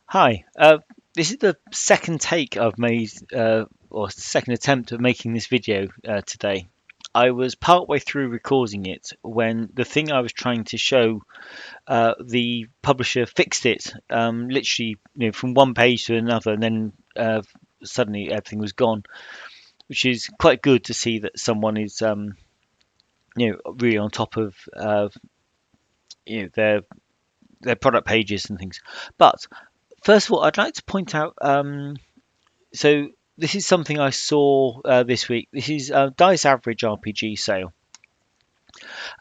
Hi, this is the second take I've made, or second attempt at making this video today. I was partway through recording it when the thing I was trying to show, the publisher fixed it, literally, from one page to another, and then suddenly everything was gone, which is quite good to see that someone is, really on top of, you know, their product pages and things. But first of all, I'd like to point out. So this is something I saw this week. This is Dice Average RPG sale,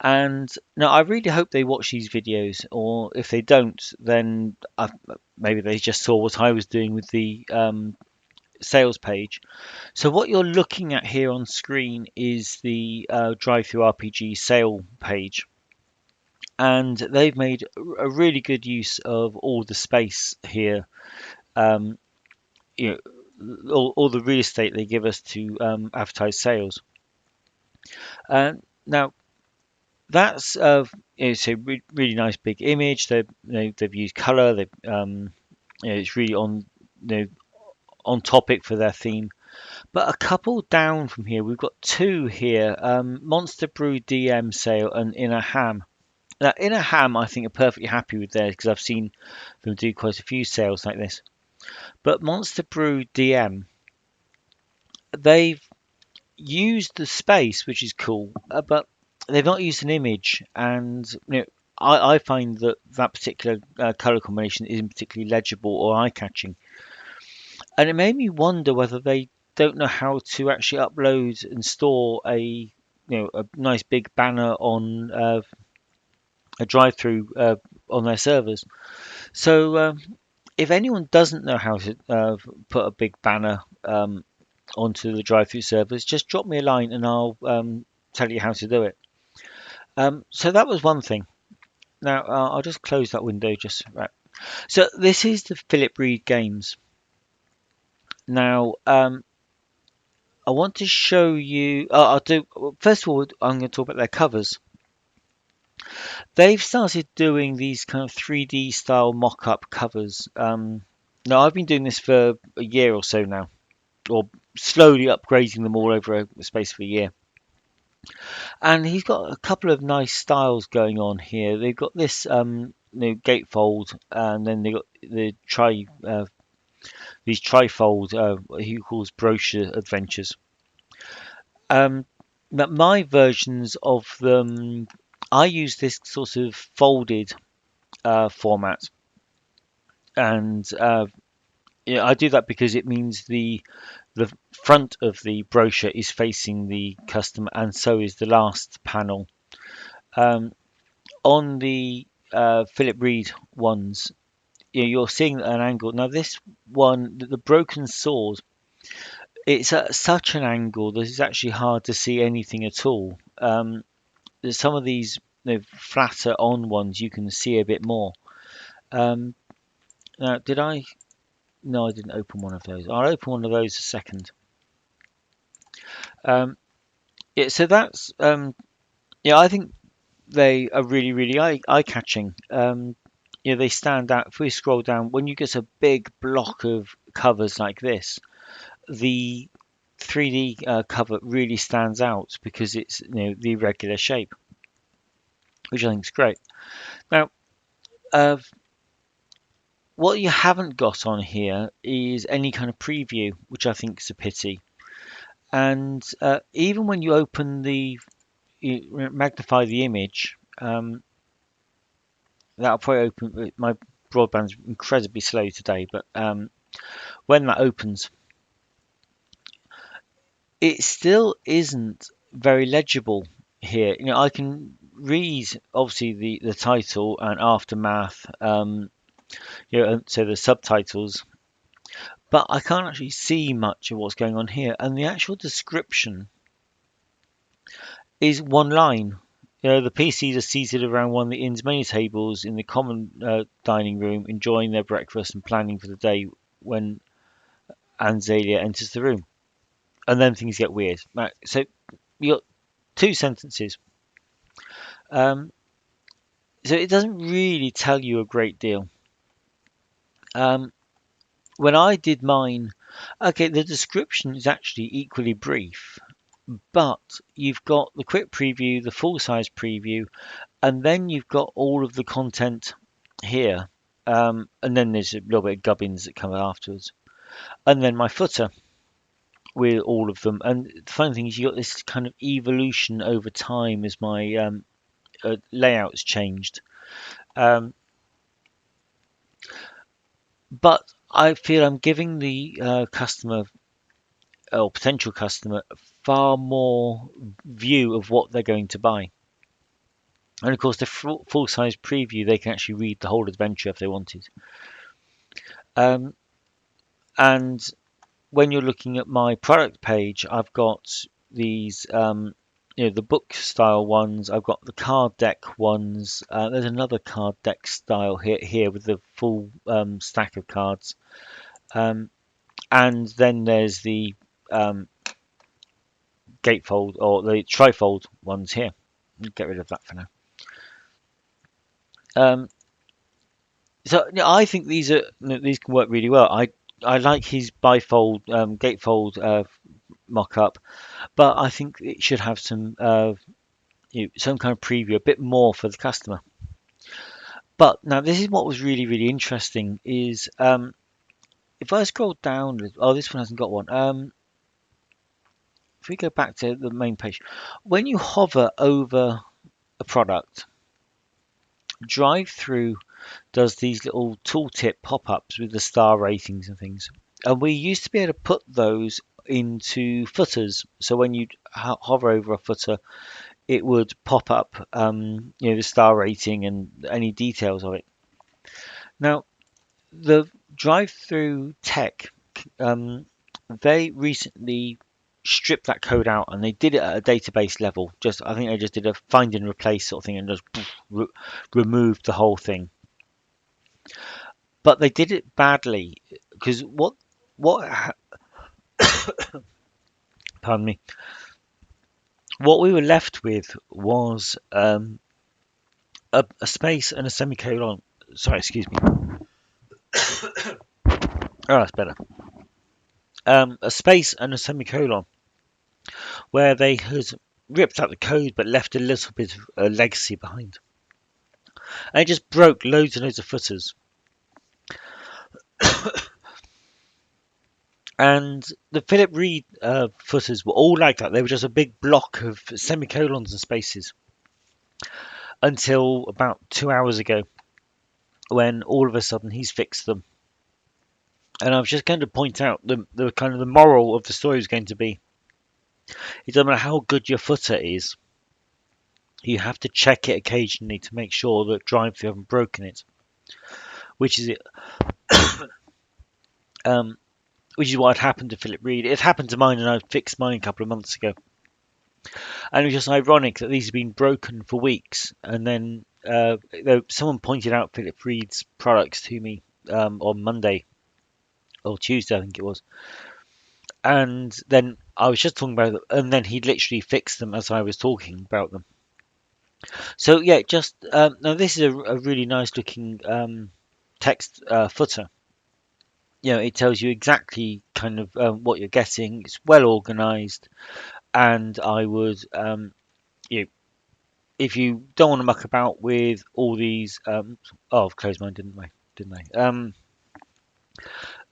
and now I really hope they watch these videos, or if they don't, then maybe they just saw what I was doing with the sales page. So what you're looking at here on screen is the DriveThruRPG sale page, and they've made a really good use of all the space here. Um, you know, all the real estate they give us to advertise sales. Now that's it's a really nice big image. They've used color. It's really on topic for their theme. But a couple down from here, we've got two here: Monster Brew DM sale and Inner Ham. Now, Inner Ham, I think, are perfectly happy with theirs because I've seen them do quite a few sales like this. But Monster Brew DM, they've used the space, which is cool, but they've not used an image, and I find that that particular color combination isn't particularly legible or eye-catching, and it made me wonder whether they don't know how to actually upload and store a nice big banner on a drive-through on their servers. So if anyone doesn't know how to put a big banner onto the drive-through servers, just drop me a line and I'll tell you how to do it. So that was one thing. Now I'll just close that window just right. So this is the Philip Reed games. Now I want to show you. I'll do first of all. I'm going to talk about their covers. They've started doing these kind of 3D style mock-up covers. Now I've been doing this for a year or so now, or slowly upgrading them all over a space of a year. And he's got a couple of nice styles going on here. They've got this gatefold, and then they got these trifold he calls brochure adventures. But my versions of them, I use this sort of folded format, and I do that because it means the front of the brochure is facing the customer, and so is the last panel. On the Philip Reed ones, you're seeing an angle. Now this one, the broken sword, it's at such an angle that it's actually hard to see anything at all. There's some of these flatter on ones you can see a bit more. Now, did I? No, I didn't open one of those. I'll open one of those a second. Yeah, so that's I think they are really eye-catching. They stand out. If we scroll down, when you get a big block of covers like this, the 3D cover really stands out because it's the irregular shape, which I think is great. Now, what you haven't got on here is any kind of preview, which I think is a pity. And even when you open you magnify the image, that'll probably open. My broadband's incredibly slow today, but when that opens, it still isn't very legible here. I can read obviously the title and aftermath, so the subtitles, but I can't actually see much of what's going on here. And the actual description is one line. The PCs are seated around one of the inn's many tables in the common dining room, enjoying their breakfast and planning for the day when Anzalia enters the room. And then things get weird. Right, so you got two sentences. So it doesn't really tell you a great deal. When I did mine, okay, the description is actually equally brief, but you've got the quick preview, the full size preview, and then you've got all of the content here. And then there's a little bit of gubbins that come afterwards. And then my footer with all of them. And the funny thing is, you got this kind of evolution over time as my layout's changed. Um, but I feel I'm giving the customer or potential customer far more view of what they're going to buy. And of course, the full size preview, they can actually read the whole adventure if they wanted. Um, and when you're looking at my product page, I've got these, the book style ones. I've got the card deck ones. There's another card deck style here with the full stack of cards. And then there's the gatefold or the trifold ones here. Get rid of that for now. So yeah, I think these can work really well. I like his bifold gatefold mock-up, but I think it should have some some kind of preview, a bit more for the customer. But now this is what was really interesting is if I scroll down, oh, this one hasn't got one. If we go back to the main page, when you hover over a product, DriveThru does these little tooltip pop-ups with the star ratings and things. And we used to be able to put those into footers. So when you hover over a footer, it would pop up, the star rating and any details of it. Now, the DriveThru tech, they recently stripped that code out and they did it at a database level. I think they just did a find and replace sort of thing and just removed the whole thing. But they did it badly because pardon me, what we were left with was a space and a semicolon. Sorry, excuse me. Oh, that's better. A space and a semicolon where they had ripped out the code but left a little bit of a legacy behind. And it just broke loads and loads of footers. And the Philip Reed footers were all like that. They were just a big block of semicolons and spaces. Until about 2 hours ago, when all of a sudden he's fixed them. And I was just going to point out the kind of the moral of the story is going to be: it doesn't matter how good your footer is, you have to check it occasionally to make sure that DriveThru haven't broken it. Which is what had happened to Philip Reed. It happened to mine, and I fixed mine a couple of months ago. And it was just ironic that these have been broken for weeks, and then someone pointed out Philip Reed's products to me on Monday or Tuesday, I think it was. And then I was just talking about them, and then he literally fixed them as I was talking about them. So yeah, just now this is a really nice looking text footer. It tells you exactly kind of what you're getting. It's well organized, and I would, if you don't want to muck about with all these, I've closed mine, didn't I?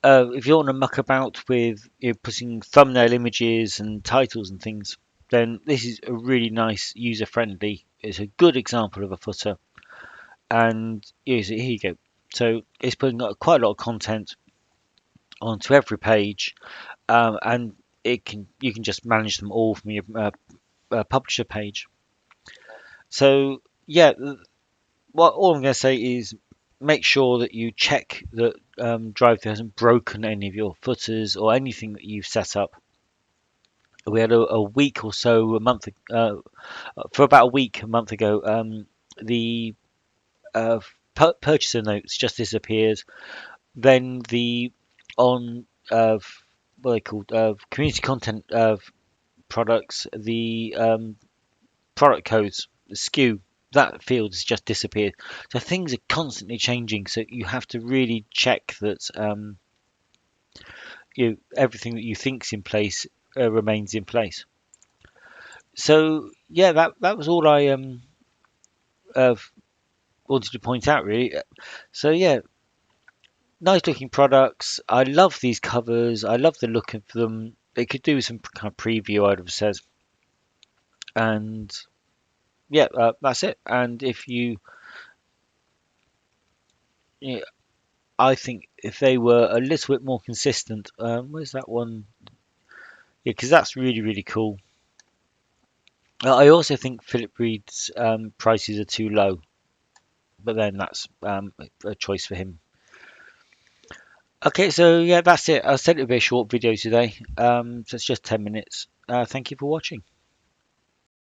If you don't want to muck about with putting thumbnail images and titles and things, then this is a really nice, user-friendly. It's a good example of a footer, and here you go. So it's putting quite a lot of content onto every page, and you can just manage them all from your publisher page. So yeah, all I'm going to say is make sure that you check that DriveThru hasn't broken any of your footers or anything that you've set up. We had a week or so, for about a week, a month ago, the purchaser notes just disappeared. Then on what they called community content products, the product codes, the SKU that field has just disappeared. So things are constantly changing. So you have to really check that everything that you think's in place remains in place. So yeah, that was all I uh, wanted to point out really. So yeah, nice looking products. I love these covers. I love the look of them. They could do some kind of preview, I'd have said. And yeah, that's it. And if you I think if they were a little bit more consistent, where's that one? Yeah, because that's really really cool. I also think Philip Reed's prices are too low, but then that's a choice for him. Okay, so yeah, that's it. I said it would be a short video today. So it's just 10 minutes. Thank you for watching.